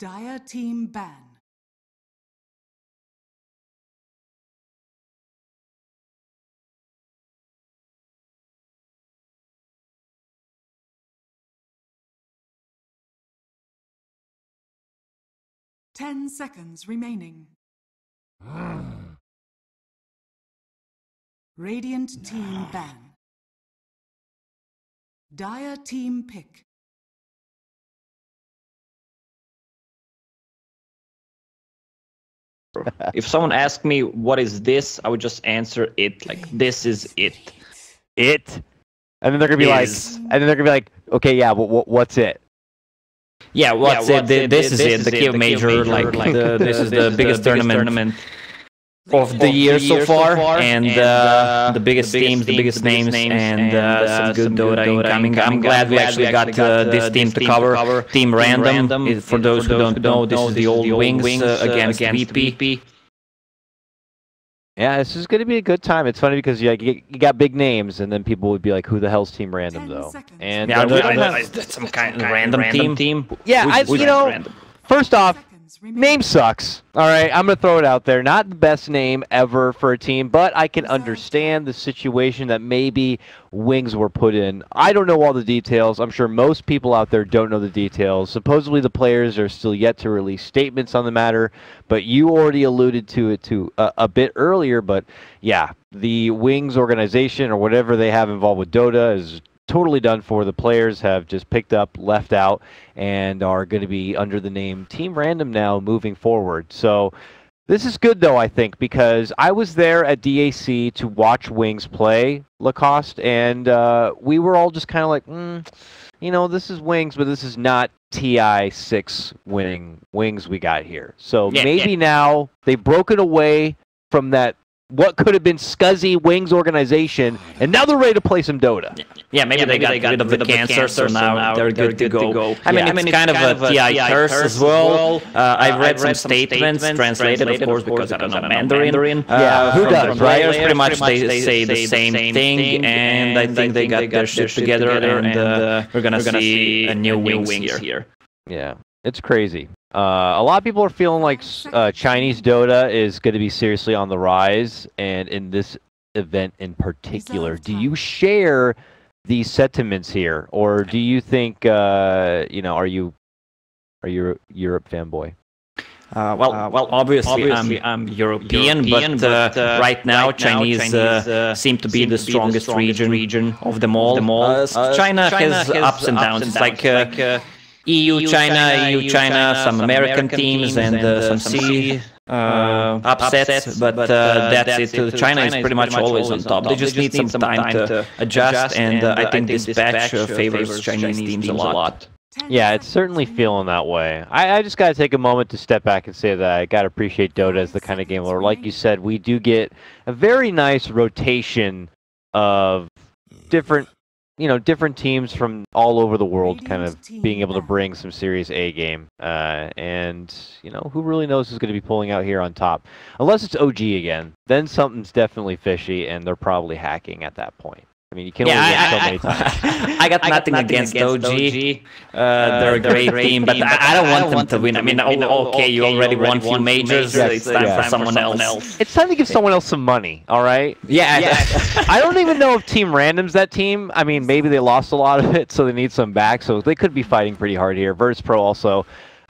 Dire team ban. Ten seconds remaining. Radiant team ban. Dire team pick. If someone asked me what is this, I would just answer it like this is it. It, and then they're gonna be like, okay, yeah, what's it? Yeah, what's it? This is it. The Kiev Major, this is the biggest tournament of the year so far, and the biggest teams, the biggest names, and some good Dota incoming. I'm glad we actually got this team to cover. Team Random, for those who don't know, this is the old Wings against VP. Yeah, this is going to be a good time. It's funny because you got big names, and then people would be like, "Who the hell's Team Random, though?" And yeah, that's some kind of random team. Yeah, first off, name sucks. All right, I'm going to throw it out there. Not the best name ever for a team, but I can understand the situation that maybe Wings were put in. I don't know all the details. I'm sure most people out there don't know the details. Supposedly the players are still yet to release statements on the matter, but you already alluded to it a bit earlier. But yeah, the Wings organization or whatever they have involved with Dota is totally done for. The players have just picked up, left out, and are going to be under the name Team Random now moving forward. So this is good, though, I think, because I was there at DAC to watch Wings play Lacoste, and we were all just kind of like, this is Wings, but this is not TI6 winning Wings we got here. So maybe now they've broken away from that what could have been scuzzy Wings organization, and now they're ready to play some Dota. Yeah, maybe they got rid of the cancer, so now they're good to go. I mean, it's kind of a TI curse as well. I've read some statements, translated, of course, because I don't know Mandarin. Yeah, who does, right? Players, pretty much they say the same thing, and I think they got their shit together, and we're gonna see a new Wings here. Yeah, it's crazy. A lot of people are feeling like Chinese Dota is going to be seriously on the rise, and in this event in particular. Do you share these sentiments here, or do you think, are you a Europe fanboy? Well, obviously I'm European, but right now Chinese seem to be the strongest region of them all. China has ups and downs. It's like EU, China, some American teams, and some C upsets, but that's it. China is pretty much always on top. They just need some time to adjust, and I think this patch favors Chinese teams a lot. Yeah, it's certainly feeling that way. I just got to take a moment to step back and say that I got to appreciate Dota as the kind of game where, like you said, we do get a very nice rotation of different teams from all over the world kind of being able to bring some serious A game. And, who really knows who's going to be pulling out here on top? Unless it's OG again, then something's definitely fishy, and they're probably hacking at that point. I mean, you can only win so many times. I got nothing against OG. They're a great team, but I don't want them to win. I mean, okay, you already won a few majors. It's time for someone else. It's time to give someone else some money, all right? Yeah. I don't even know if Team Random's that team. I mean, maybe they lost a lot of it, so they need some back. So they could be fighting pretty hard here. Virtus.Pro also,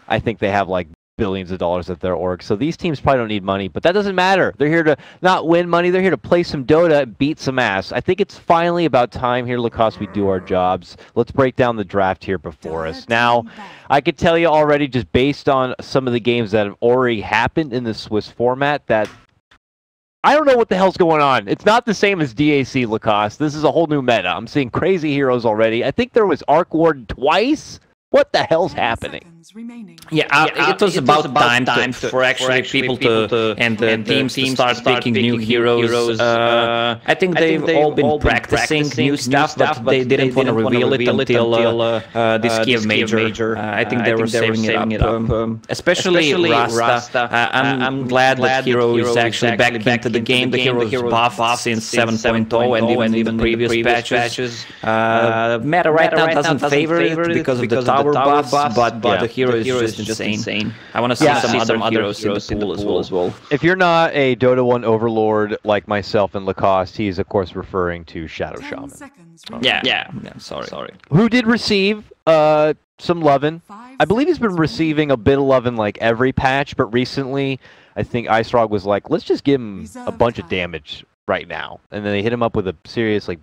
I think they have like billions of dollars at their org. So these teams probably don't need money, but that doesn't matter. They're here to not win money. They're here to play some Dota and beat some ass. I think it's finally about time here, Lacoste, we do our jobs. Let's break down the draft here before us. Now, I could tell you already, just based on some of the games that have already happened in the Swiss format, that I don't know what the hell's going on. It's not the same as DAC, Lacoste. This is a whole new meta. I'm seeing crazy heroes already. I think there was Arc Ward twice. What the hell's happening? Yeah, it was about time for actually people to and teams to start picking new heroes. I think they've all been practicing new stuff, but they didn't want to reveal it until this Kiev Major. I think they were saving it up. Especially Rasta. I'm glad that hero is actually back into the game. The hero is buffed since 7.0 and even previous patches. Meta right now doesn't favor it because of the tower buffs, but the hero is just insane. I want to see some other heroes in the pool as well. If you're not a Dota 1 overlord like myself and Lacoste, he's of course referring to Shadow 10 Shaman. seconds Yeah, sorry. Who did receive some lovin'. I believe he's been receiving a bit of lovin' like every patch, but recently I think Ice Rog was like, let's just give him a bunch of damage right now. And then they hit him up with a serious like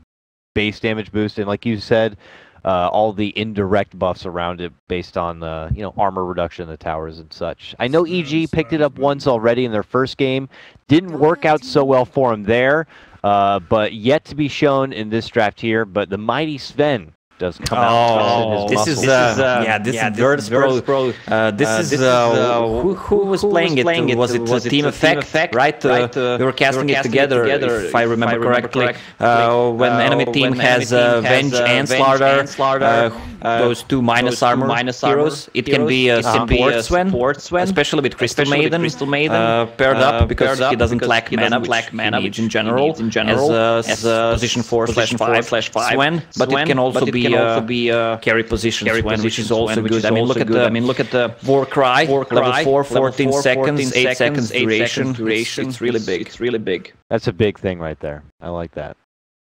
base damage boost, and like you said, all the indirect buffs around it based on armor reduction in the towers and such. I know EG picked it up once already in their first game. Didn't work out so well for him there, but yet to be shown in this draft here. But the mighty Sven does come out. This is Virtus.Pro. This is who was playing it? Was it Team Effect? Right? We were casting it together, if I remember correctly. When enemy team has Venge and Slaughter, those two minus armor heroes, it can be a support Sven, especially with Crystal Maiden, paired up because he doesn't lack mana, which he needs in general, as position 4/5 Sven, but it can also be carry position Sven, which is also good. I mean, look at the Warcry, level 4, 14 seconds, 8 seconds duration. It's really big. It's really big. That's a big thing right there. I like that.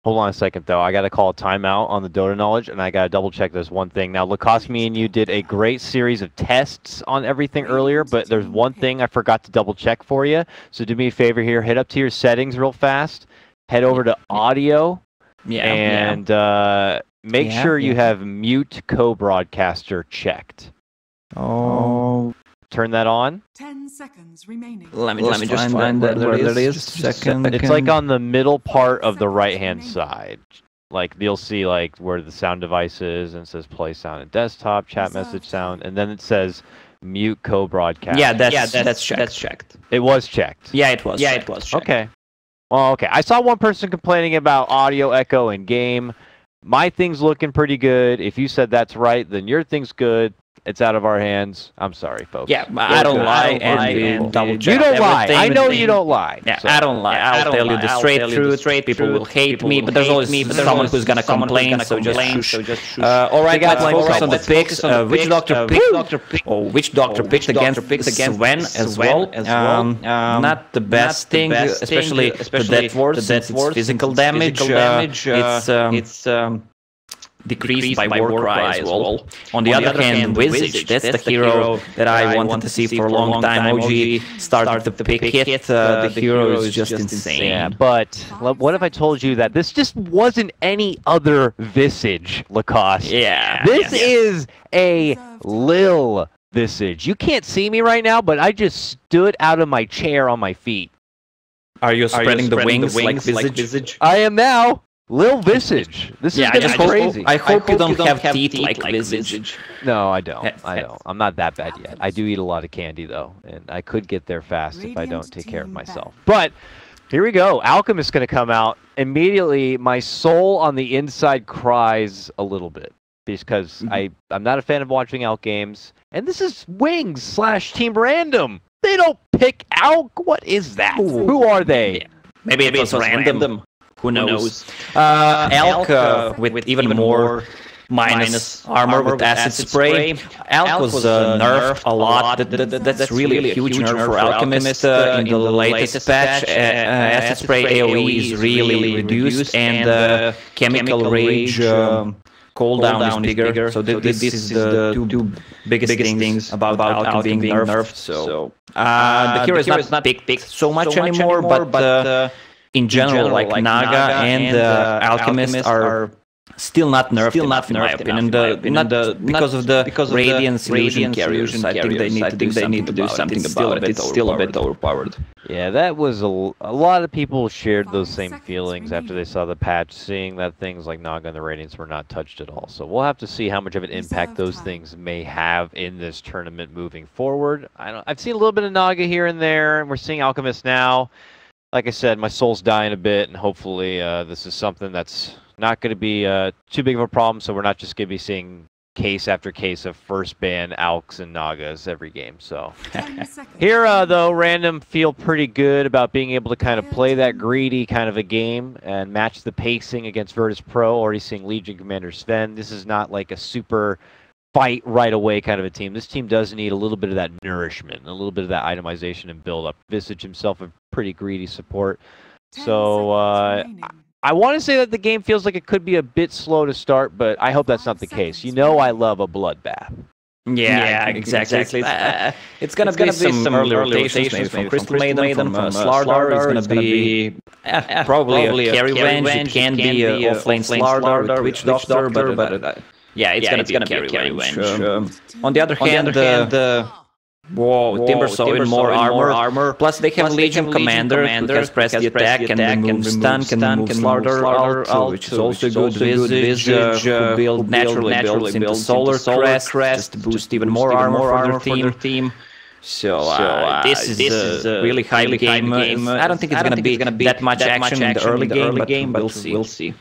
Hold on a second, though. I got to call a timeout on the Dota knowledge, and I got to double-check this one thing. Now, Lacoste, me and you did a great series of tests on everything earlier, but there's one thing I forgot to double-check for you. So do me a favor here. Head up to your settings real fast. Head over to audio. And make sure you have mute co-broadcaster checked. Turn that on. 10 seconds remaining. Let me just find where that is. Second. It's like on the middle part of the right-hand side. Like you'll see like where the sound device is, and it says play sound and desktop, chat message sound, and then it says mute co-broadcast. Yeah, that's checked. It was checked. Yeah, it was. Yeah, it was checked. Okay. Well, okay. I saw one person complaining about audio echo in game. My thing's looking pretty good. If you said that's right, then your thing's good. It's out of our hands. I'm sorry, folks. Yeah, I don't lie and double check. You don't lie. I know you don't lie. Yeah, so. I don't lie. I'll tell you the straight truth. People will hate me, but there's always someone who's gonna complain. So just shush. All right, let's focus on the picks. Which doctor picked? Which doctor picked against Sven as well? Not the best thing, especially the death ward. Since it's physical damage. It's decreased by Warcry as well. On the other hand, Visage, that's the hero that I wanted to see for a long time. OG started to pick it. The hero is just insane. Yeah, but what if I told you that this just wasn't any other Visage, Lacoste? Yeah. This is a Lil Visage. You can't see me right now, but I just stood out of my chair on my feet. Are you spreading the wings like Visage? I am now. Lil Visage. This is crazy. I hope you don't have teeth like Visage. No, I don't. I'm not that bad yet. I do eat a lot of candy, though, and I could get there fast if I don't take care of myself. But here we go. Alchemist's going to come out. Immediately, my soul on the inside cries a little bit because I'm not a fan of watching Alch games. And this is Wings / Team Random. They don't pick Alch. What is that? Ooh. Who are they? Yeah. Maybe it was random. Who knows? Alch with even more minus armor with acid spray. Alch was nerfed a lot. That's really a huge nerf for Alchemist in the latest patch. Acid spray AoE is really reduced, and Chemical Rage cooldown is bigger. So this is the two biggest things about Alch being nerfed. So the hero is not picked so much anymore, but in general, like Naga and Alchemist are still not nerfed, in my opinion. Because of the Radiance illusion carriers. I think they need to do something about it. It's still a bit overpowered. Yeah, that was a lot of people shared those same feelings after they saw the patch, seeing that things like Naga and the Radiance were not touched at all. So we'll have to see how much of an impact those things may have in this tournament moving forward. I've seen a little bit of Naga here and there, and we're seeing Alchemist now. Like I said, my soul's dying a bit, and hopefully this is something that's not going to be too big of a problem, so we're not just going to be seeing case after case of first ban Alchs and Nagas every game. So here, though, Random feel pretty good about being able to kind of play that greedy kind of a game and match the pacing against Virtus.Pro. Already seeing Legion Commander Sven. This is not like a super fight right away kind of a team. This team does need a little bit of that nourishment, a little bit of that itemization and build up. Visage himself a pretty greedy support. So I want to say that the game feels like it could be a bit slow to start, but I hope that's not the case. You know I love a bloodbath. Yeah, exactly. It's gonna be some early rotations, maybe from Crystal Maiden, from Slardar. It's gonna be probably a carry range. It can be offlane Slardar with Witch Doctor, but yeah, it's gonna be a carry range. On the other hand, whoa, Timber's in more armor. Plus, they have Legion Commander who can press the attack and remove stun, can remove Slardar out, which is also good. Visage who build naturally builds into Solar Crest just to boost even more armor for their team. So this is a really high game. I don't think it's gonna be that much action in the early game, but we'll see.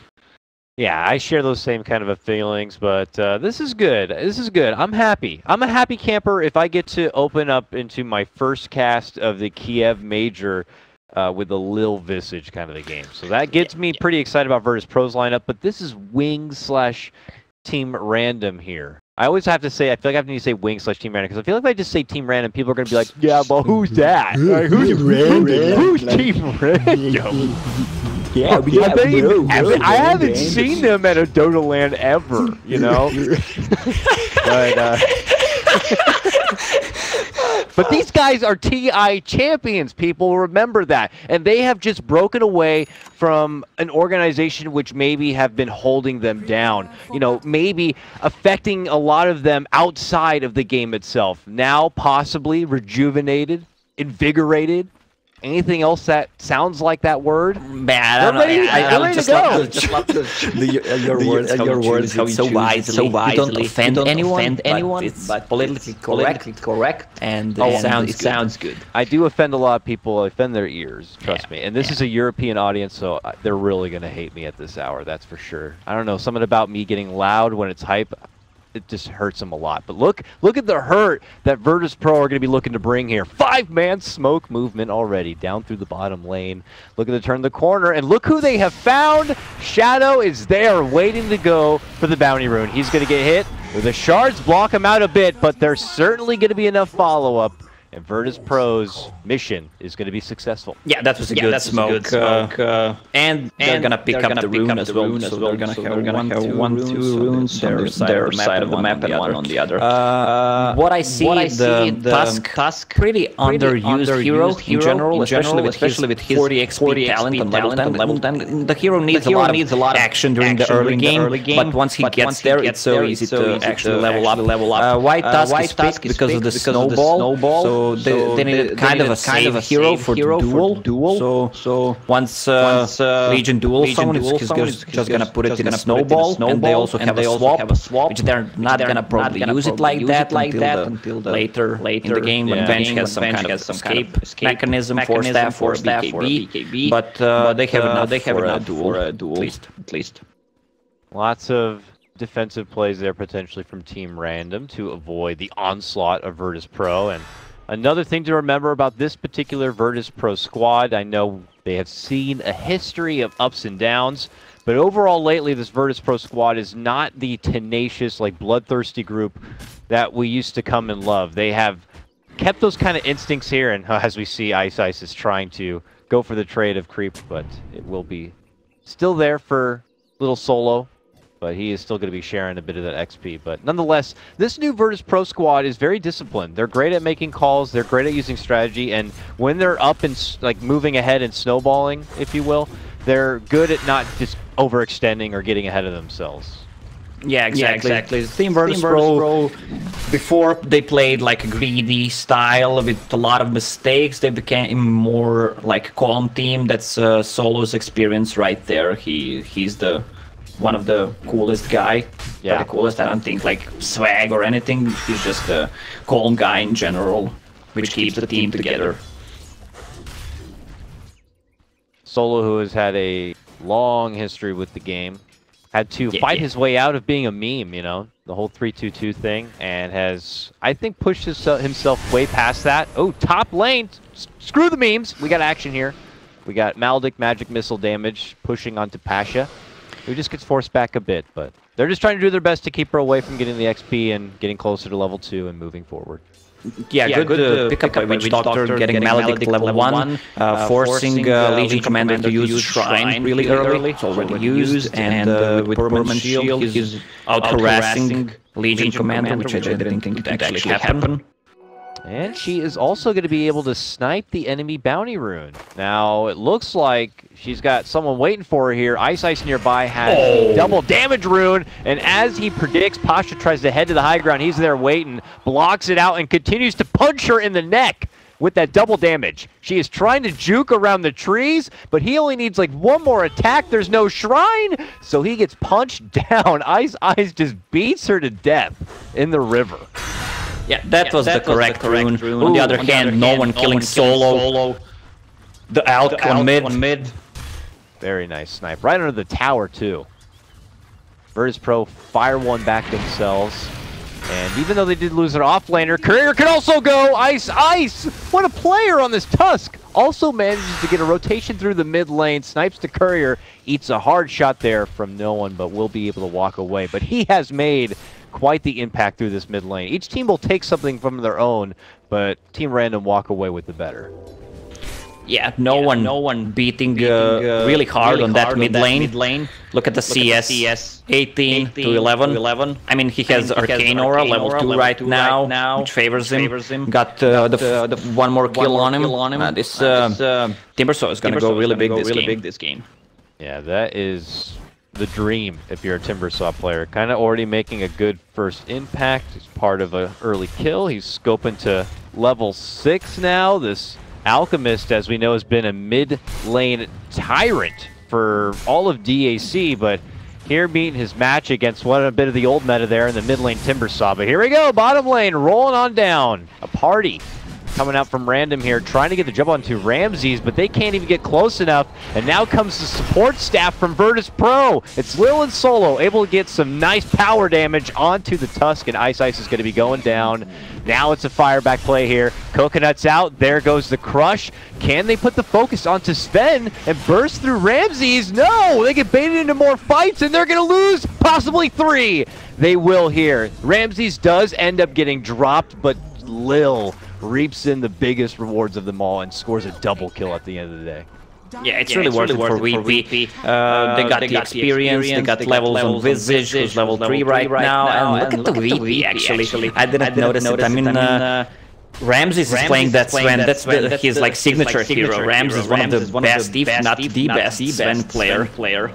Yeah, I share those same kind of feelings, but this is good. This is good. I'm happy. I'm a happy camper if I get to open up into my first cast of the Kiev Major with a Lil Visage kind of the game. So that gets me pretty excited about Virtus.Pro's lineup, but this is Wings/Team Random here. I always have to say, I feel like I have to say Wings/Team Random, because I feel like if I just say Team Random, people are going to be like, yeah, but who's that? Like, who's Random? Who's Team Random? Yeah, I haven't seen them at a Dota land ever, you know? But these guys are TI champions, people. Remember that. And they have just broken away from an organization which maybe have been holding them down. You know, maybe affecting a lot of them outside of the game itself. Now, possibly rejuvenated, invigorated. Anything else that sounds like that word? Man, I just love your words how so wisely. You don't offend anyone, but politically correct, and it sounds good. I do offend a lot of people. I offend their ears, trust me. And this is a European audience, so they're really going to hate me at this hour, that's for sure. I don't know, something about me getting loud when it's hype. It just hurts them a lot. But look at the hurt that Virtus.Pro are going to be looking to bring here. 5-man smoke movement already down through the bottom lane. Looking to turn the corner, and look who they have found. Shadow is there waiting to go for the bounty rune. He's going to get hit. The shards block him out a bit, but there's certainly going to be enough follow-up. And Virtus.Pro's mission is going to be successful. Yeah, that was a good smoke. And they're going to pick up the rune as well. So they're going to have one, two runes on their side of the map and one on the other. What I see, the Tusk, pretty underused hero in general, especially with 40 XP talent and level 10. The hero needs a lot of action during the early game, but once he gets there, it's so easy to actually level up. White Tusk is picked because of the snowball. So they needed kind of a save hero for duel. So once Legion duel someone, he's just gonna put it in a snowball, and they also have a swap, which they're not gonna probably use it like that until later in the game when Bench has some kind of escape mechanism for staff or BKB. But they have enough for a duel at least. Lots of defensive plays there potentially from Team Random to avoid the onslaught of Virtus.Pro. And another thing to remember about this particular Virtus.Pro squad, I know they have seen a history of ups and downs, but overall lately this Virtus.Pro squad is not the tenacious, like bloodthirsty group that we used to come and love. They have kept those kind of instincts here, and as we see, Ice is trying to go for the trade of creep, but it will be still there for little Solo. But he is still going to be sharing a bit of that XP. But nonetheless, this new Virtus.Pro squad is very disciplined. They're great at making calls. They're great at using strategy. And when they're up and like moving ahead and snowballing, if you will, they're good at not just overextending or getting ahead of themselves. Yeah, exactly. Team Virtus.Pro, before they played like a greedy style with a lot of mistakes, they became more like a calm team. That's Solo's experience right there. He's one of the coolest guy. Yeah, the coolest. I don't think like swag or anything. He's just a calm guy in general, which keeps the team together. Solo, who has had a long history with the game, had to fight his way out of being a meme, you know, the whole 3-2-2 thing, and has, I think, pushed himself way past that. Oh, top lane! Screw the memes! We got action here. We got Maldic magic missile damage pushing onto Pasha. Who just gets forced back a bit, but they're just trying to do their best to keep her away from getting the XP and getting closer to level 2 and moving forward. Yeah, good pickup by Witch Doctor, getting Maledict to level 1, forcing Legion Commander to use Shrine really early. It's already used, and with Permanent Shield, he's out-harassing Legion Commander, which I didn't think could actually happen. And she is also going to be able to snipe the enemy bounty rune. Now, it looks like she's got someone waiting for her here. Ice nearby has double damage rune. And as he predicts, Pasha tries to head to the high ground. He's there waiting, blocks it out, and continues to punch her in the neck with that double damage. She is trying to juke around the trees, but he only needs like one more attack. There's no shrine, so he gets punched down. Ice just beats her to death in the river. Yeah, that was the correct rune. On the other hand, no one killing solo. The Alk on mid. Very nice snipe. Right under the tower, too. Virtus.Pro fire one back themselves. And even though they did lose their offlaner, Courier can also go! Ice! What a player on this Tusk! Also manages to get a rotation through the mid lane, snipes the Courier, eats a hard shot there from no one, but will be able to walk away. But he has made quite the impact through this mid lane. Each team will take something from their own, but Team Random walk away with the better. Yeah, no one beating really hard on that mid lane. Look at the CS, 18 to 11. I mean, he has Arcane Aura, level 2 right now, which favors him. Got the one more kill on him. This Timbersaw is going to go really big this game. Yeah, that is the dream if you're a Timbersaw player. Kind of already making a good first impact. He's part of an early kill. He's scoping to level 6 now. This Alchemist, as we know, has been a mid-lane tyrant for all of DAC, but here meeting his match against a bit of the old meta there in the mid-lane Timbersaw. But here we go, bottom lane, rolling on down. A party coming out from Random here, trying to get the jump onto Ramses, but they can't even get close enough. And now comes the support staff from Virtus.Pro. It's Lil and Solo able to get some nice power damage onto the Tusk, and Ice is going to be going down. Now it's a fireback play here. Coconut's out. There goes the crush. Can they put the focus onto Sven and burst through Ramses? No! They get baited into more fights, and they're going to lose possibly 3. They will here. Ramses does end up getting dropped, but Lil reaps in the biggest rewards of them all and scores a double kill at the end of the day. Yeah, it's really worth it for VP. They got the experience, they got levels on Visage, who's level 3 right now, and look at the VP actually. I didn't notice it. I mean, Ramses is playing that Sven, that's his like signature hero. Ramses is one of the best, if not the best Sven player.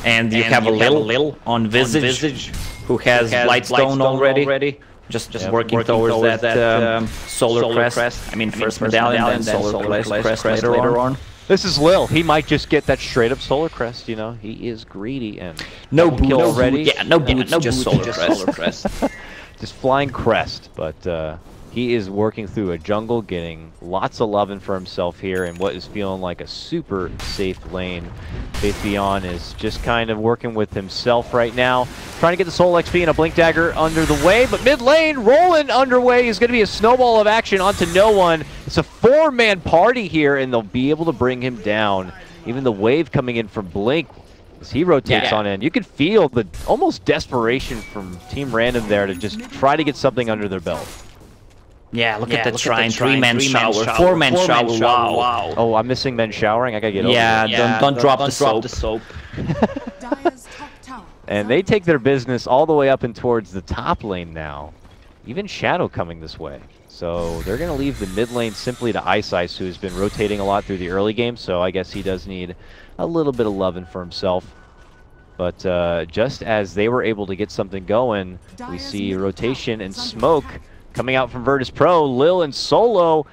And you have a Lil on Visage, who has Blightstone already. Just working towards that Solar Crest. I mean, first medallion, then Solar Crest later on. This is Lil. He might just get that straight up Solar Crest, you know. He is greedy and no kill already. Yeah, no boots, just Solar Crest. Just flying crest, but he is working through a jungle, getting lots of loving for himself here in what is feeling like a super safe lane. Faithion is just kind of working with himself right now, trying to get the Soul XP and a Blink Dagger under the way, but mid lane, rolling underway is going to be a snowball of action onto no one. It's a 4-man party here, and they'll be able to bring him down. Even the wave coming in from Blink as he rotates on in. You could feel the almost desperation from Team Random there to just try to get something under their belt. Yeah, look at that shrine, 3-man shower, 4-man shower, wow. Oh, I'm missing men showering, I gotta get over it. Don't drop the soap. And they take their business all the way up and towards the top lane now. Even Shadow coming this way. So they're gonna leave the mid lane simply to Ice, who has been rotating a lot through the early game, so I guess he does need a little bit of loving for himself. But just as they were able to get something going, we see rotation and smoke coming out from Virtus.Pro. Lil and Solo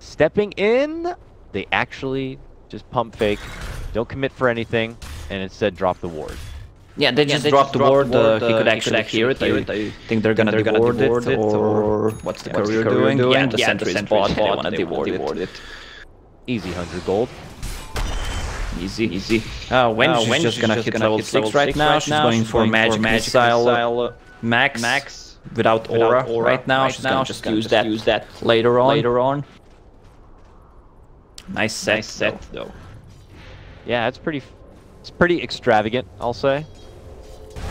stepping in. They actually just pump fake, don't commit for anything, and instead drop the ward. Yeah, they just dropped the ward. He could actually hear it. I think they're gonna deward it, or what's the Courier doing? Yeah, the sentry spot. They wanna deward it. Easy 100 gold. Easy. Wen's just gonna hit level 6 right now. She's going for magic missile max. Without aura right now, she's gonna just use that later on. Nice set though. Yeah, it's pretty It's pretty extravagant, I'll say.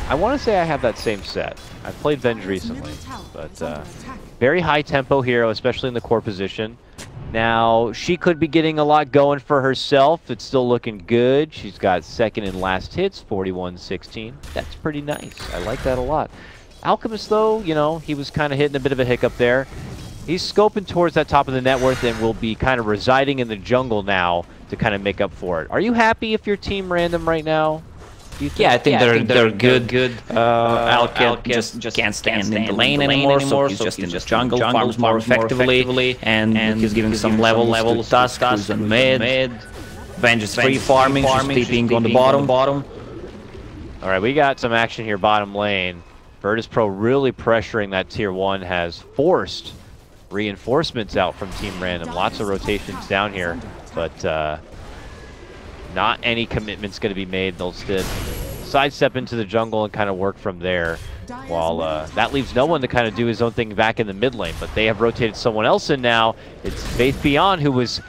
I want to say I have that same set. I've played Venge recently, but very high tempo hero, especially in the core position. Now, she could be getting a lot going for herself. It's still looking good. She's got second and last hits, 41-16. That's pretty nice. I like that a lot. Alchemist, though, you know, he was kind of hitting a bit of a hiccup there. He's scoping towards that top of the net worth and will be kind of residing in the jungle now to kind of make up for it. Are you happy if you're team random right now? Yeah, I think they're good. Alchemist just can't stand in the lane anymore, so he's just in the jungle, farms more effectively, and he's giving some levels to Tusk, who's on mid. Venge is free farming, just sleeping on the bottom. All right, we got some action here bottom lane. Virtus.Pro really pressuring that tier 1, has forced reinforcements out from Team Random. Lots of rotations down here, but not any commitments going to be made. They'll instead sidestep into the jungle and kind of work from there. While that leaves no one to kind of do his own thing back in the mid lane, but they have rotated someone else in now. It's Faith Beyond, who was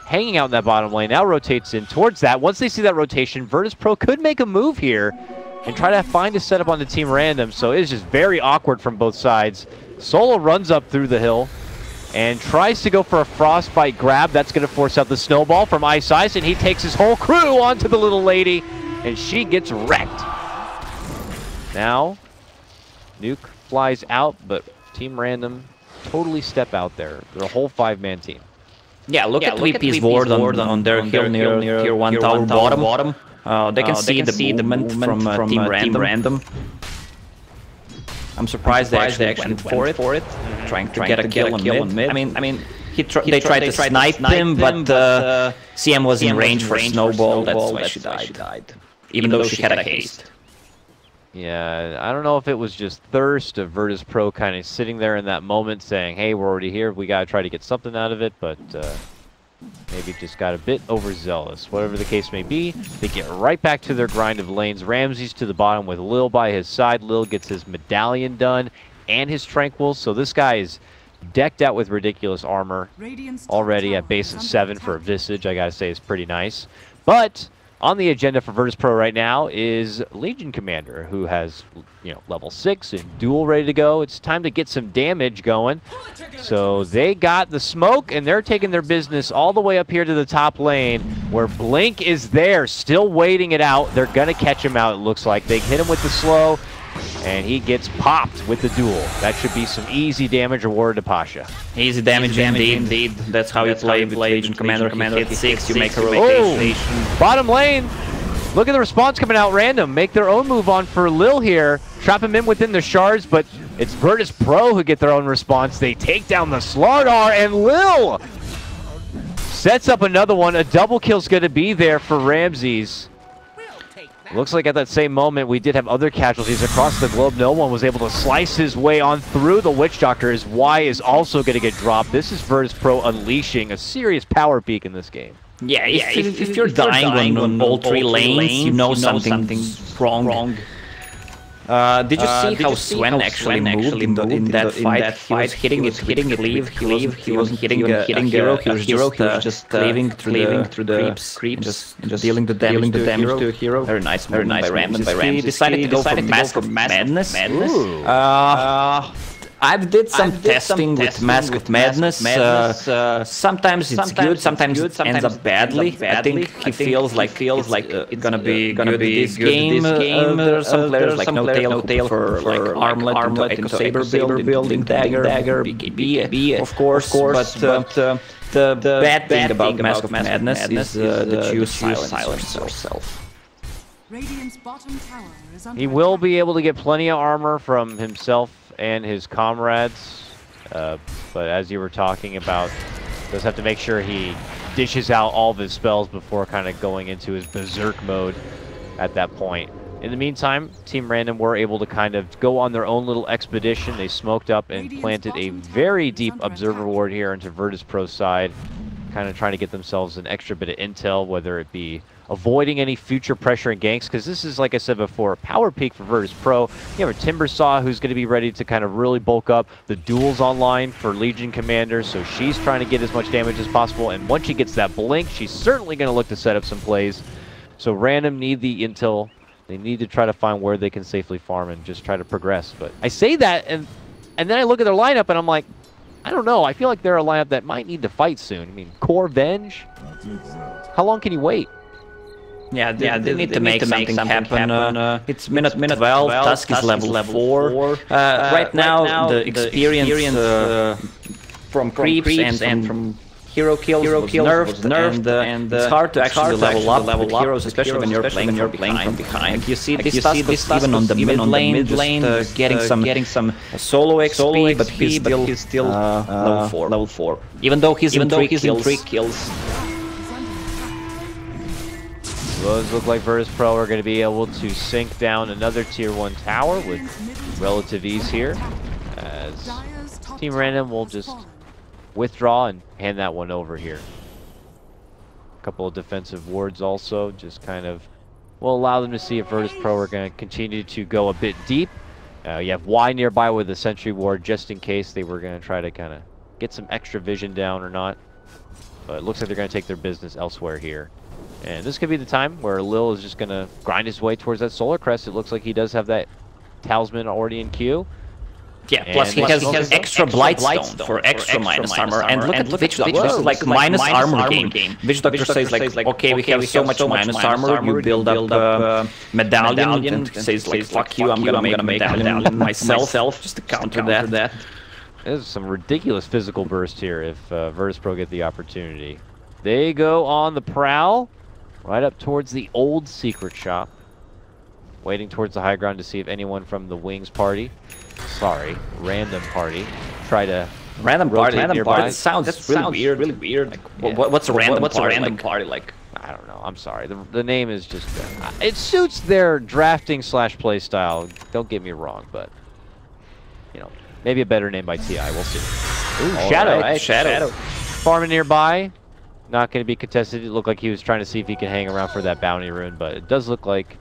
hanging out in that bottom lane, now rotates in towards that. Once they see that rotation, Virtus.Pro could make a move here and try to find a setup on the Team Random, so it is just very awkward from both sides. Solo runs up through the hill and tries to go for a frostbite grab. That's going to force out the snowball from Ice, and he takes his whole crew onto the little lady, and she gets wrecked. Now, Nuke flies out, but Team Random totally step out there. They're a whole 5-man team. Yeah, look at 3-piece ward on their hill near tier 1 tower bottom. They can see the movement from Team Random. I'm surprised they actually went for it, trying to get a kill on mid. I mean, they tried to snipe him, but CM was in range for a snowball. That's why she died, even though she had a haste. Yeah, I don't know if it was just thirst of Virtus.Pro kind of sitting there in that moment saying, hey, we're already here, we got to try to get something out of it, but maybe just got a bit overzealous. Whatever the case may be, they get right back to their grind of lanes. Ramsey's to the bottom with Lil by his side. Lil gets his medallion done and his tranquil, so this guy is decked out with ridiculous armor already at base of 7 for a Visage. I gotta say, it's pretty nice. But on the agenda for Virtus.Pro right now is Legion Commander, who has, you know, level 6 and duel ready to go. It's time to get some damage going. So they got the smoke, and they're taking their business all the way up here to the top lane, where Blink is there, still waiting it out. They're going to catch him out, it looks like. They hit him with the slow, and he gets popped with the duel. That should be some easy damage rewarded to Pasha. Easy damage indeed. That's how you play with Legion Commander. Hit 6, you make a rotation. Oh, bottom lane. Look at the response coming out random. Make their own move on for Lil here. Trap him in within the shards, but it's Virtus.Pro who get their own response. They take down the Slardar, and Lil sets up another one. A double kill's going to be there for Ramses. Looks like at that same moment, we did have other casualties across the globe. No one was able to slice his way on through the Witch Doctor, as Y is also going to get dropped. This is Virtus.Pro unleashing a serious power peak in this game. Yeah, if you're dying on all 3 lanes, you know something's wrong. Did you see how Sven actually moved in that fight? He was hitting it, cleave. He wasn't hitting a hero. He was just cleaving through the creeps, just dealing the damage to a hero. Very nice by Ramses. He decided to go for Mask of Madness. I did some testing with Mask of Madness. Sometimes it's good, sometimes it ends up badly. I think he feels like it's gonna be good this game. There are some players like No Tail for like Armlet into Saber build, Dagger, BKB, of course. But the bad thing about Mask of Madness is that you silence yourself. He will be able to get plenty of armor from himself and his comrades, but as you were talking about, does have to make sure he dishes out all of his spells before kind of going into his berserk mode at that point. In the meantime, Team Random were able to kind of go on their own little expedition. They smoked up and planted a very deep observer ward here into Virtus.Pro's side, kind of trying to get themselves an extra bit of intel, whether it be avoiding any future pressure and ganks, because this is, like I said before, a power peak for Virtus.Pro. You have a Timbersaw who's going to be ready to kind of really bulk up. The duel's online for Legion Commander, so she's trying to get as much damage as possible, and once she gets that blink, she's certainly going to look to set up some plays. So Random need the intel. They need to try to find where they can safely farm and just try to progress. But I say that, and then I look at their lineup, and I'm like, I don't know. I feel like they're a lineup that might need to fight soon. I mean, Core Venge? How long can you wait? Yeah, they need to make something happen. It's minute 12, Tusk is level 4. Right now, the experience from creeps and from hero kills was nerfed, and it's hard to actually level up with heroes, especially when you're playing from behind. Like you see this Tusk even on the mid lane, just getting some solo XP, but he's still level 4. Even though he's in 3 kills. Those look like Virtus.Pro are going to be able to sink down another tier 1 tower with relative ease here, as Team Random will just withdraw and hand that one over here. A couple of defensive wards also just kind of will allow them to see if Virtus.Pro are going to continue to go a bit deep. You have Y nearby with a sentry ward just in case they were going to try to kind of get some extra vision down or not. But it looks like they're going to take their business elsewhere here. And this could be the time where Lil is just going to grind his way towards that Solar Crest. It looks like he does have that talisman already in queue. Yeah, plus he has extra Blightstone for extra minus armor. And look at Witch Doctor, this is like minus armor game. Witch Doctor says like, okay, we have so much minus armor, you build up medallion, and says like, fuck you, I'm gonna make a medallion myself, just to counter that. There's some ridiculous physical burst here if Virtus.Pro get the opportunity. They go on the prowl, right up towards the old secret shop. Waiting towards the high ground to see if anyone from the Wings party, random party, try to random party. Sounds really weird. Like, yeah. What's a random party like? I don't know. I'm sorry. The name is just it suits their drafting / play style. Don't get me wrong, but you know, maybe a better name by TI. We'll see. Ooh, Shadow. Right, Shadow. Farming nearby. Not going to be contested. It looked like he was trying to see if he can hang around for that bounty rune, but it does look like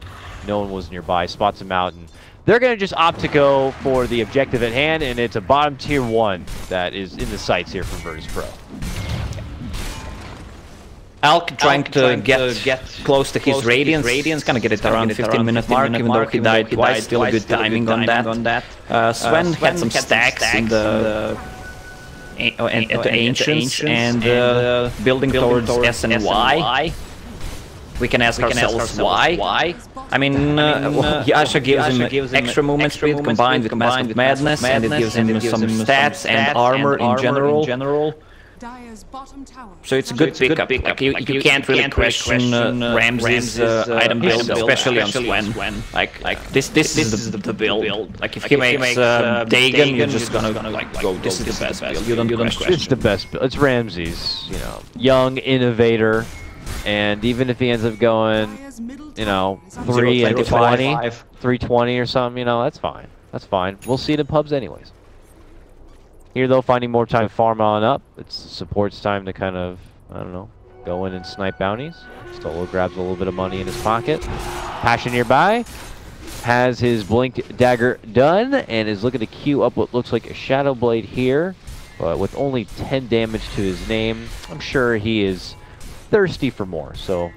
no one was nearby. Spots him out, and they're going to just opt to go for the objective at hand, and it's a bottom tier 1 that is in the sights here from Virtus.Pro. Alk trying to get close to his Radiance. Gonna get it around 15-minute mark, even though he died twice. Still a good timing on that. Sven had some stacks in the at the Ancients, and building towards S and Y. We can ask ourselves why. I mean, Yasha gives him extra movement speed combined with Mask of Madness, and it gives him some stats and armor in general. So it's a good pickup. Like you can't really question Ramsey's item build, especially on Sven. Like this is the build. Like if he makes Dagon, you're just gonna like go. This is the best build. You don't question. It's the best build. It's Ramsey's, you know, young innovator, and even if he ends up going, you know, 320 or something, you know, that's fine. That's fine. We'll see it in pubs anyways. Here, though, finding more time to farm on up. It's support's time to kind of, I don't know, go in and snipe bounties. Stolo grabs a little bit of money in his pocket. Passion nearby. Has his blinked dagger done and is looking to queue up what looks like a Shadow Blade here. But with only 10 damage to his name, I'm sure he is thirsty for more. So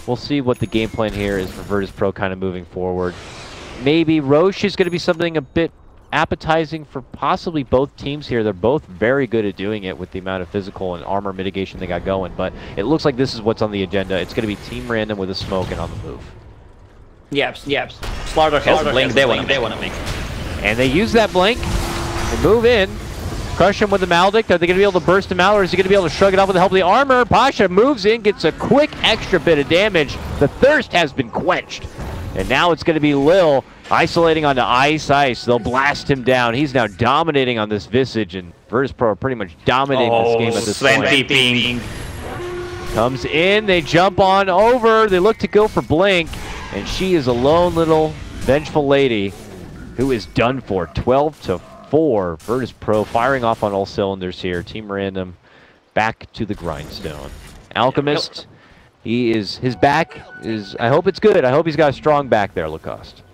we'll see what the game plan here is for Virtus.Pro kind of moving forward. Maybe Roche is going to be something a bit appetizing for possibly both teams here. They're both very good at doing it with the amount of physical and armor mitigation they got going, but it looks like this is what's on the agenda. It's going to be Team Random with a smoke and on the move. Yep. Slaughter has blink, they want to make. And they use that blink. They move in. Crush him with the Maledict. Are they going to be able to burst him out, or is he going to be able to shrug it off with the help of the armor? Pasha moves in, gets a quick extra bit of damage. The thirst has been quenched. And now it's going to be Lil isolating onto Ice. They'll blast him down. He's now dominating on this Visage, and Virtus.Pro are pretty much dominating this game at this point. Comes in, they jump on over, they look to go for Blink, and she is a lone little vengeful lady who is done for. 12-4. Virtus.Pro firing off on all cylinders here. Team Random back to the grindstone. Alchemist. His back is, I hope it's good. I hope he's got a strong back there, Lacoste.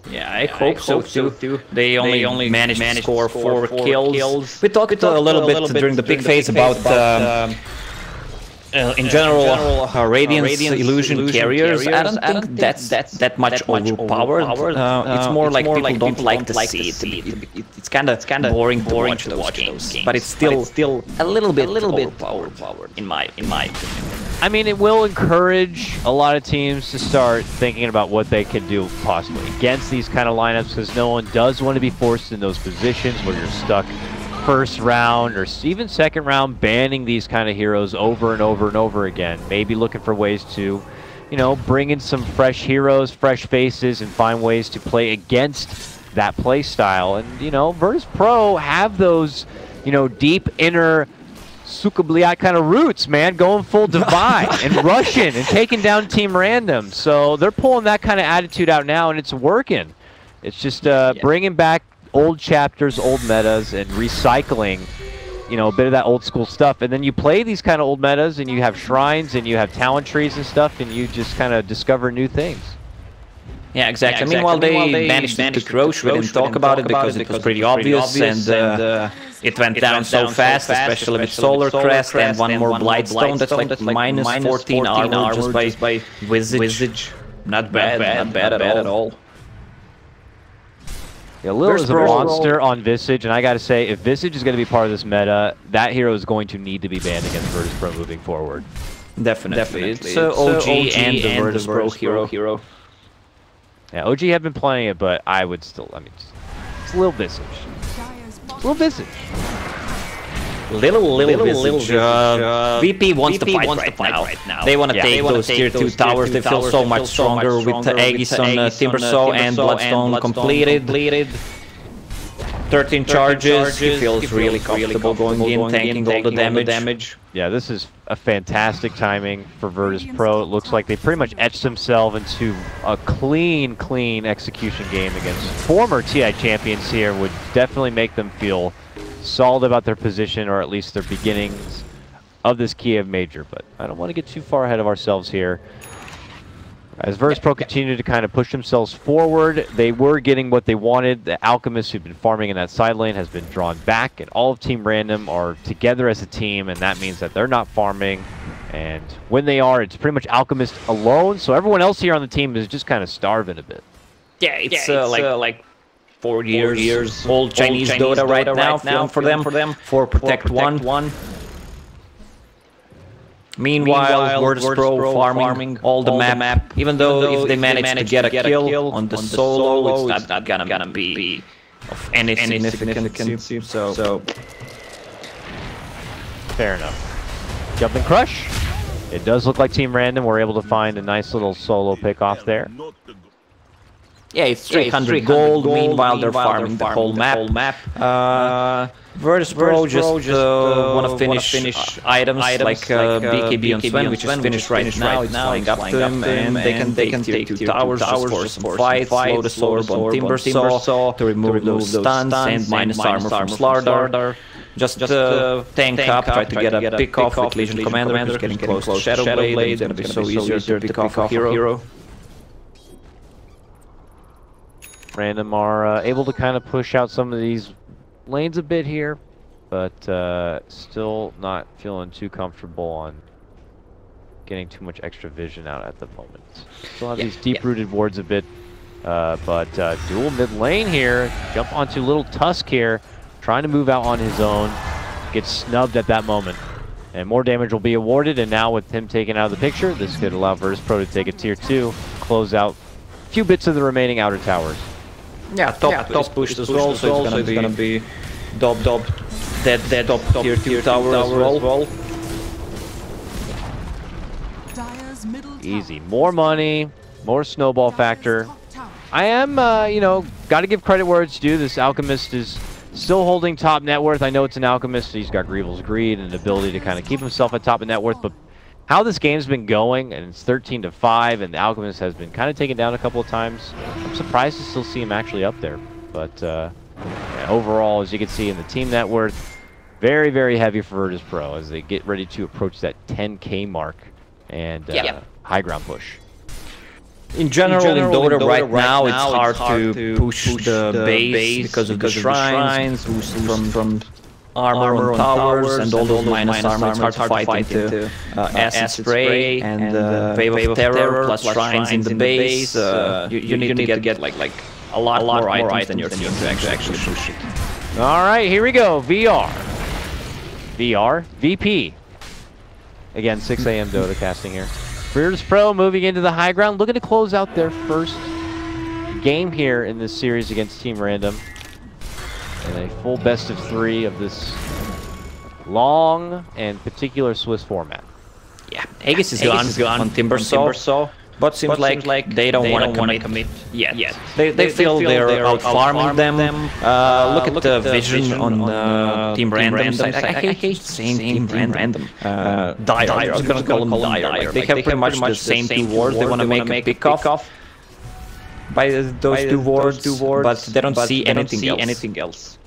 Yeah, I hope so too. They only managed to score 4 kills. We talked a little bit during the big phase about In general, Radiance Illusion carriers, I don't think that's that much overpowered. It's more like people don't like to see it. It's kind of boring to watch those games, but it's still a little bit overpowered in my opinion. I mean, it will encourage a lot of teams to start thinking about what they can do possibly against these kind of lineups, because no one does want to be forced in those positions where you're stuck first round or even second round banning these kind of heroes over and over and over again. Maybe looking for ways to, you know, bring in some fresh heroes, fresh faces, and find ways to play against that play style. And, you know, Virtus.Pro have those, you know, deep inner Sukabliat kind of roots, man, going full divide and rushing and taking down Team Random. So they're pulling that kind of attitude out now, and it's working. It's just bringing back old chapters, old metas, and recycling, you know, a bit of that old school stuff. And then you play these kind of old metas, and you have shrines, and you have talent trees and stuff, and you just kind of discover new things. Yeah, exactly. I mean, while they managed to crouch, we didn't talk about it because it was pretty obvious, and it went down so fast, especially with Solar Crest and one more Blightstone. That's like minus 14 armor just by Visage. Not bad at all. Yeah, Lil is a monster on Visage, and I gotta say, if Visage is gonna be part of this meta, that hero is going to need to be banned against Virtus.Pro moving forward. Definitely. It's OG and the Virtus.Pro hero. Yeah, OG have been playing it, but I would still, I mean, it's a little Visage. Little Visage. Little Visage. VP wants to fight right now. They want to take those tier 2 towers. They feel so much stronger with Aegis on Timbersaw and Bloodstone completed. 13 charges. He feels really comfortable going in, tanking all the damage. Yeah, this is a fantastic timing for Virtus.Pro. It looks like they pretty much etched themselves into a clean execution game against former TI champions here. Would definitely make them feel solid about their position, or at least their beginnings of this Kiev Major. But I don't want to get too far ahead of ourselves here. As Virtus.Pro continued to kind of push themselves forward, they were getting what they wanted. The Alchemists who've been farming in that side lane has been drawn back, and all of Team Random are together as a team, and that means that they're not farming. And when they are, it's pretty much Alchemist alone, so everyone else here on the team is just kind of starving a bit. Yeah, it's like 4 years old Chinese Dota right now for them. For Protect 1. Meanwhile, Virtus.Pro farming all the map. Even though if they manage to get a kill on the solo, it's not gonna be of any significance. So fair enough. Jumping Crush. It does look like Team Random were able to find a nice little solo pick off there. Yeah, it's 300 gold. Meanwhile, they're farming the whole map. Virtus.Pro just want to finish items like BKB on Sven, which is finished right now. It's flying up to him, and they can take 2 towers for some fights, load a sword on Timbersaw to remove those stuns and minus armor from Slardar. Just tank up, try to get a pick off with Legion Commander, who's getting close to Shadowblade. It's gonna be so easier to pick off a hero. Random are able to kind of push out some of these lanes a bit here, but still not feeling too comfortable on getting too much extra vision out at the moment. Still have these deep-rooted wards a bit, but dual mid lane here. Jump onto Little Tusk here, trying to move out on his own. Gets snubbed at that moment. And more damage will be awarded, and now with him taken out of the picture, this could allow Virtus.Pro to take a tier 2, close out a few bits of the remaining outer towers. Yeah, top is pushed as well, so it's gonna be top tier 2 tower as well. Easy. More money, more snowball factor. I am, you know, got to give credit where it's due. This Alchemist is still holding top net worth. I know it's an Alchemist, so he's got Greevil's Greed and the ability to kind of keep himself at top of net worth, but how this game's been going, and it's 13-5, and the Alchemist has been kind of taken down a couple of times. I'm surprised to still see him actually up there. But yeah, overall, as you can see in the team net worth, very heavy for Virtus.Pro as they get ready to approach that 10K mark and high ground push. In general, in Dota right now, it's hard to push the base because of the shrines, from armor on towers and all those minus armor. It's hard to fight into acid spray and wave of terror plus shrines in the base. You need to get like a lot more items than your team to actually push it. All right, here we go. VP. Again, 6 a.m. Dota casting here. Virtus.Pro moving into the high ground, looking to close out their first game here in this series against Team Random. And a full best of 3 of this long and particular Swiss format. Yeah, Aegis is gone on Timbersaw, but seems like they don't want to commit yet. They feel they're out-farming them. Look at the vision on Team Random. I hate saying Team Random. Dire, I was going to call them Dire. They have pretty much the same 2 wards. They want to make a pick-off by those 2 wards, but they don't see anything else.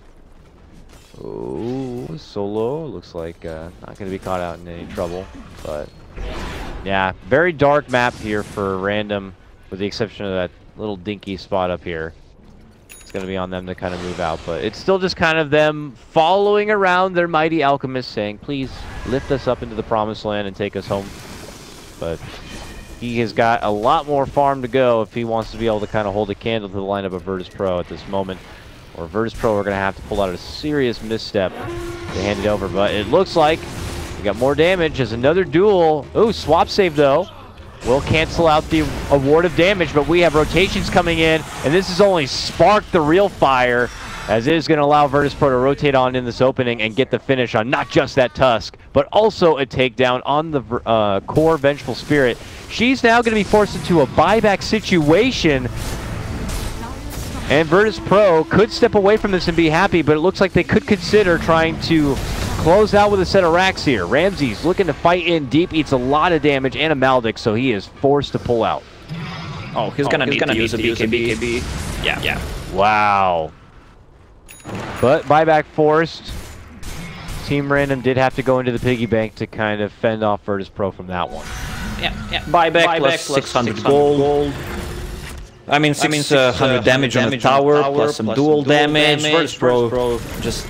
Oh, Solo looks like not going to be caught out in any trouble, but yeah, very dark map here for Random, with the exception of that little dinky spot up here. It's going to be on them to kind of move out, but it's still just kind of them following around their mighty alchemist, saying, please lift us up into the promised land and take us home. But he has got a lot more farm to go if he wants to be able to kind of hold a candle to the lineup of Virtus.Pro at this moment. Or Virtus.Pro are going to have to pull out a serious misstep to hand it over. But it looks like we got more damage as another duel. Ooh, swap save though. Will cancel out the award of damage, but we have rotations coming in, and this has only sparked the real fire, as it is going to allow Virtus.Pro to rotate on in this opening and get the finish on not just that Tusk, but also a takedown on the core Vengeful Spirit. She's now going to be forced into a buyback situation, and Virtus.Pro could step away from this and be happy, but it looks like they could consider trying to close out with a set of racks here. Ramsey's looking to fight in deep, eats a lot of damage and a Maldic, so he is forced to pull out. Oh, he's gonna need to use a BKB. Yeah. Wow. But buyback forced. Team Random did have to go into the piggy bank to kind of fend off Virtus.Pro from that one. Yeah. Buyback plus 600 gold. I mean, 600 damage on the tower, plus some dual damage. Virtus.Pro just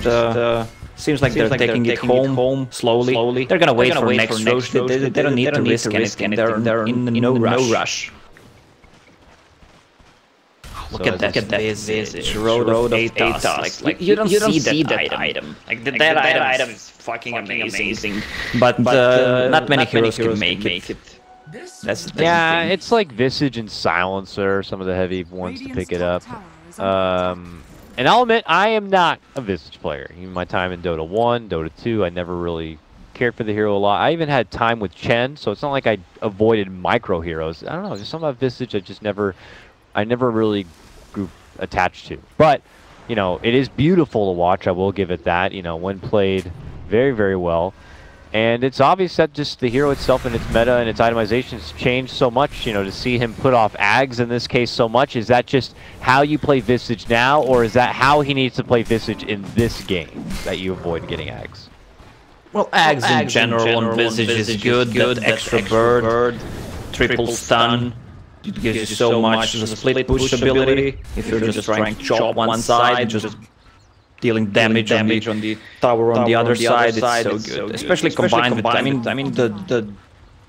seems like they're taking it home slowly. They're gonna wait for next roach. They don't need to risk anything. They're in no rush. Look at that visage. Road of Atos. Like you don't see that item. Like that item is fucking amazing. But not many heroes can make it. That's the thing. It's like Visage and Silencer, some of the heavy ones to pick it up. And I'll admit, I am not a Visage player. In my time in Dota 1, Dota 2, I never really cared for the hero a lot. I even had time with Chen, so it's not like I avoided micro heroes. I don't know, just something about Visage I never really grew attached to. But, you know, it is beautiful to watch, I will give it that, you know, when played very, very well. And it's obvious that just the hero itself and its meta and its itemization has changed so much, you know, to see him put off Ags in this case so much. Is that just how you play Visage now, or is that how he needs to play Visage in this game, that you avoid getting Ags? Well, Ags in general on Visage is good. That extra bird, triple stun. It gives you so much. The split push ability, if you're just trying to chop one side, just dealing damage on the tower on the other side, it's so good. Especially combined with, I mean the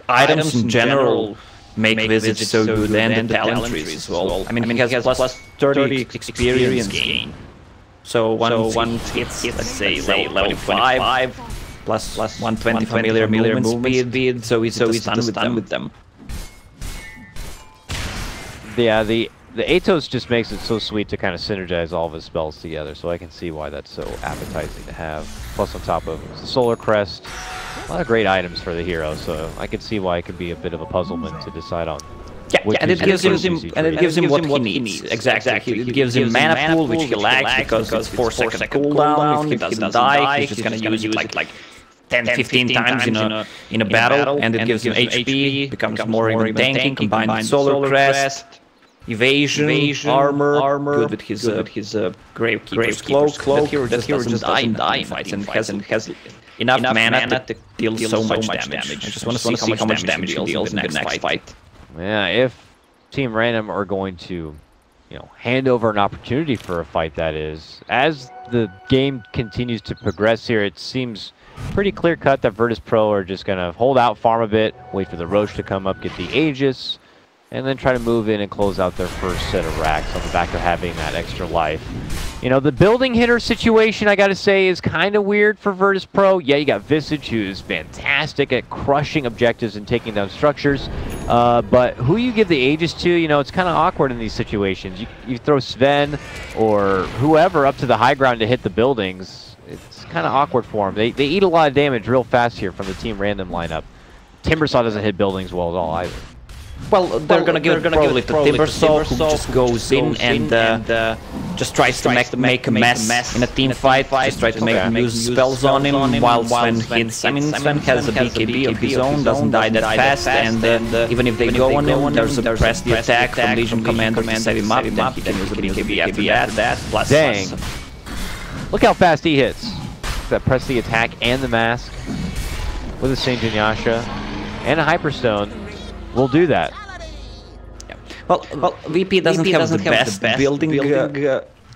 items in general make Visage so good, and the talent trees as well. I mean, he has plus 30 experience gain. So one hits, let's say, level 5, plus 120 familiar movement speed, so easy to stun with them. Yeah, the Atos just makes it so sweet to kind of synergize all of his spells together, so I can see why that's so appetizing to have. Plus on top of the Solar Crest, a lot of great items for the hero, so I can see why it could be a bit of a puzzlement to decide on. Yeah, and it gives him what he needs. Exactly. It gives him mana pool, which he lacks because it's 4-second cooldown. If he doesn't die, he's just gonna use it like 10-15 times in a battle, and it gives him HP, becomes more even tanking, combined with Solar Crest. Evasion, armor, good with his Gravekeeper's cloak. That hero just doesn't die in fights and has enough mana to deal so much damage. I just want to see how much damage he deals in the next fight. Yeah, if Team Random are going to you know, hand over an opportunity for a fight, that is. As the game continues to progress here, it seems pretty clear-cut that Virtus.Pro are just going to hold out, farm a bit, wait for the Roche to come up, get the Aegis, and then try to move in and close out their first set of racks on the back of having that extra life. You know, the building hitter situation, I gotta say, is kind of weird for Virtus.Pro. Yeah, you got Visage, who's fantastic at crushing objectives and taking down structures. But who you give the Aegis to, you know, it's kind of awkward in these situations. You throw Sven or whoever up to the high ground to hit the buildings. It's kind of awkward for them. They eat a lot of damage real fast here from the Team Random lineup. Timbersaw doesn't hit buildings well at all either. Well, they're gonna give it probably to Timbersaw, who just goes in and just tries to make a mess in a team fight, just try to use spells on him, while Sven hits. I mean, Sven has a BKB of his own, doesn't die that fast, and even if they go on him, there's a press the attack from Legion Commander to set him up, then he can use a BKB after that, plus. Dang. Look how fast he hits. That press the attack and the mask with a Saint Yasha and a Hyperstone. We'll do that. Yeah. Well, VP doesn't have the best building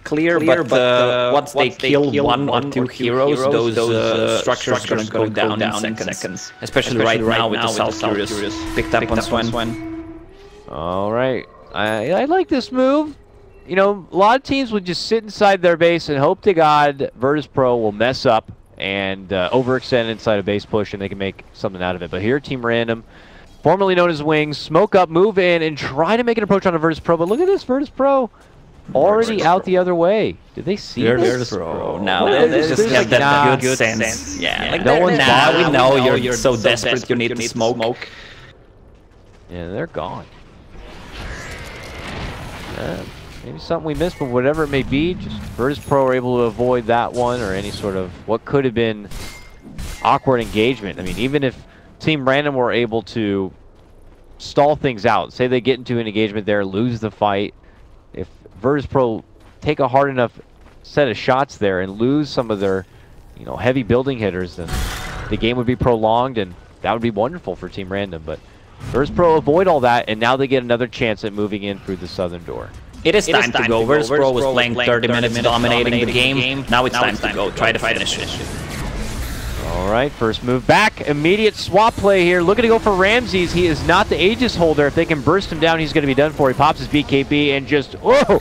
clear, but once they kill one or two heroes, those structures are going to go down in seconds. Especially right now with the South Curious picked up on Sven. All right, I like this move. You know, a lot of teams would just sit inside their base and hope to God Virtus.Pro will mess up and overextend inside a base push and they can make something out of it. But here, Team Random, formerly known as Wings, smoke up, move in, and try to make an approach on a Virtus.Pro. But look at this, Virtus.Pro already out the other way. Did they see Virtus.Pro? No, they just have that good sense. Yeah, like no one's we know you're so desperate you need to smoke. Yeah, they're gone. Maybe something we missed, but whatever it may be, just Virtus.Pro are able to avoid that one or any sort of what could have been awkward engagement. I mean, even if Team Random were able to stall things out, say they get into an engagement there, lose the fight, if Virtus.Pro take a hard enough set of shots there and lose some of their, you know, heavy building hitters, then the game would be prolonged, and that would be wonderful for Team Random. But Virtus.Pro avoid all that, and now they get another chance at moving in through the southern door. It is time to go. Virtus.Pro was playing 30 minutes dominating the game. Now it's time to go. Try to finish it. All right, first move back. Immediate swap play here. Looking to go for Ramses. He is not the Aegis holder. If they can burst him down, he's going to be done for. He pops his BKB and just, whoa,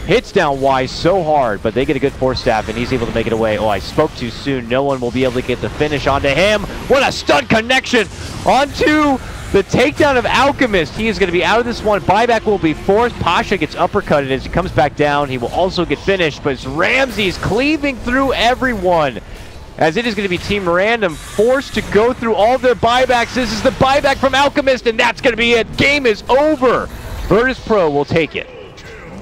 hits down Y so hard. But they get a good force staff, and he's able to make it away. Oh, I spoke too soon. No one will be able to get the finish onto him. What a stun connection onto the takedown of Alchemist. He is going to be out of this one. Buyback will be forced. Pasha gets uppercutted as he comes back down. He will also get finished, but it's Ramses cleaving through everyone, as it is going to be Team Random forced to go through all of their buybacks. This is the buyback from Alchemist, and that's going to be it. Game is over. Virtus.Pro will take it.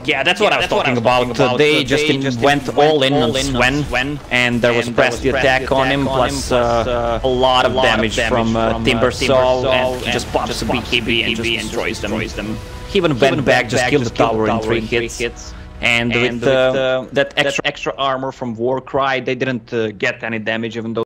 Yeah, that's what I was talking about. They just went all in on Sven, and there was press the attack on him, plus a lot of damage from Timbersaw, and he just pops a BKB and just destroys them. He even went back, just killed the tower in 3 hits. And with that extra armor from Warcry, they didn't get any damage, even though